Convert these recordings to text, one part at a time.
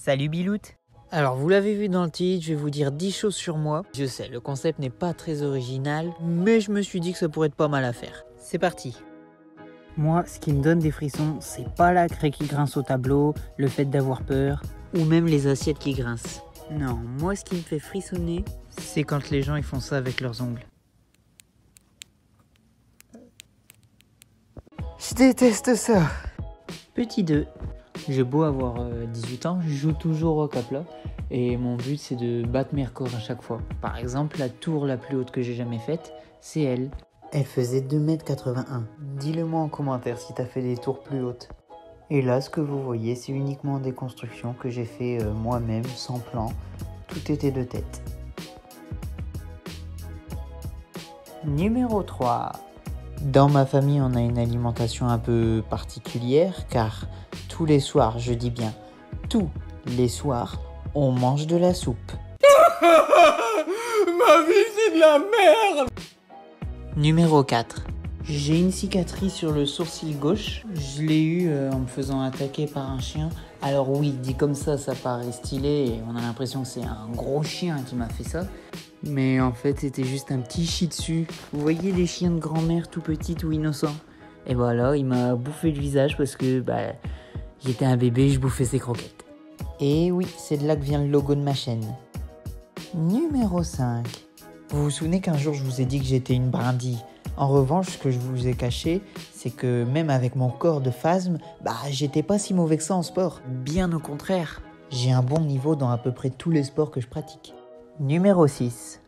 Salut Bilout. Alors vous l'avez vu dans le titre, je vais vous dire 10 choses sur moi. Je sais, le concept n'est pas très original, mais je me suis dit que ça pourrait être pas mal à faire. C'est parti. Moi, ce qui me donne des frissons, c'est pas la craie qui grince au tableau, le fait d'avoir peur, ou même les assiettes qui grincent. Non, moi ce qui me fait frissonner, c'est quand les gens ils font ça avec leurs ongles. Je déteste ça. Petit 2. J'ai beau avoir 18 ans, je joue toujours au Capla et mon but c'est de battre mes records à chaque fois. Par exemple, la tour la plus haute que j'ai jamais faite, c'est elle. Elle faisait 2,81 m. Dis-le moi en commentaire si t'as fait des tours plus hautes. Et là, ce que vous voyez, c'est uniquement des constructions que j'ai fait moi-même, sans plan. Tout était de tête. Numéro 3. Dans ma famille, on a une alimentation un peu particulière car tous les soirs, je dis bien tous les soirs, on mange de la soupe. Ma vie, c'est de la merde! Numéro 4. J'ai une cicatrice sur le sourcil gauche. Je l'ai eu en me faisant attaquer par un chien. Alors oui, dit comme ça paraît stylé et on a l'impression que c'est un gros chien qui m'a fait ça. Mais en fait, c'était juste un petit shih tzu. Vous voyez les chiens de grand-mère tout petits, tout innocents? Et voilà, il m'a bouffé le visage parce que j'étais un bébé, je bouffais ses croquettes. Et oui, c'est de là que vient le logo de ma chaîne. Numéro 5. Vous vous souvenez qu'un jour je vous ai dit que j'étais une brindille? En revanche, ce que je vous ai caché, c'est que même avec mon corps de phasme, j'étais pas si mauvais que ça en sport. Bien au contraire. J'ai un bon niveau dans à peu près tous les sports que je pratique. Numéro 6.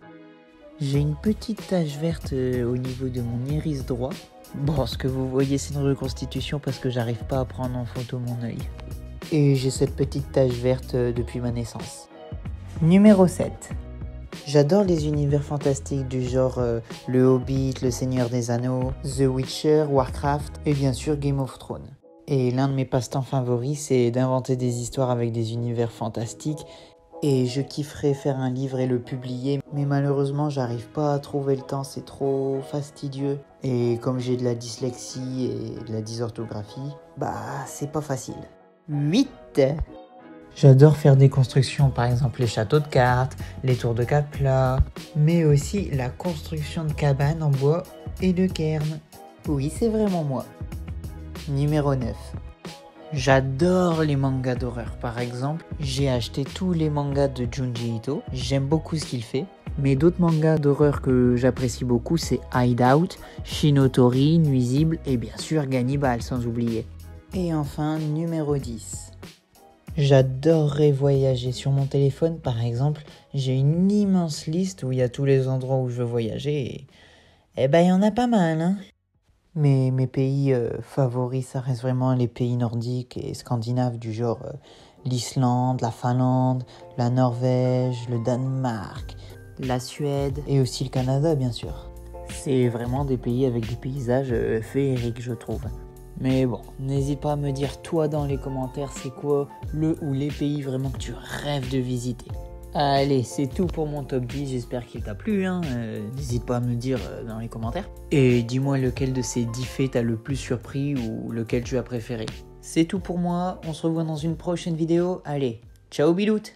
J'ai une petite tache verte au niveau de mon iris droit. Bon, ce que vous voyez, c'est une reconstitution parce que j'arrive pas à prendre en photo mon œil. Et j'ai cette petite tache verte depuis ma naissance. Numéro 7. J'adore les univers fantastiques du genre Le Hobbit, Le Seigneur des Anneaux, The Witcher, Warcraft et bien sûr Game of Thrones. Et l'un de mes passe-temps favoris, c'est d'inventer des histoires avec des univers fantastiques. Et je kifferais faire un livre et le publier, mais malheureusement j'arrive pas à trouver le temps, c'est trop fastidieux. Et comme j'ai de la dyslexie et de la dysorthographie, c'est pas facile. 8. J'adore faire des constructions, par exemple les châteaux de cartes, les tours de Capla, mais aussi la construction de cabanes en bois et de cairns. Oui, c'est vraiment moi. Numéro 9. J'adore les mangas d'horreur. Par exemple, j'ai acheté tous les mangas de Junji Ito. J'aime beaucoup ce qu'il fait. Mais d'autres mangas d'horreur que j'apprécie beaucoup, c'est Hideout, Shinotori, Nuisible et bien sûr Gannibal sans oublier. Et enfin, numéro 10. J'adorerais voyager sur mon téléphone, par exemple. J'ai une immense liste où il y a tous les endroits où je veux voyager. Et il y en a pas mal, hein. Mais mes pays favoris, ça reste vraiment les pays nordiques et scandinaves du genre l'Islande, la Finlande, la Norvège, le Danemark, la Suède et aussi le Canada, bien sûr. C'est vraiment des pays avec des paysages féeriques, je trouve. Mais bon, n'hésite pas à me dire toi dans les commentaires c'est quoi le ou les pays vraiment que tu rêves de visiter. Allez, c'est tout pour mon top 10, j'espère qu'il t'a plu, n'hésite pas à me dire dans les commentaires. Et dis-moi lequel de ces 10 faits t'a le plus surpris ou lequel tu as préféré. C'est tout pour moi, on se revoit dans une prochaine vidéo, allez, ciao Bilout!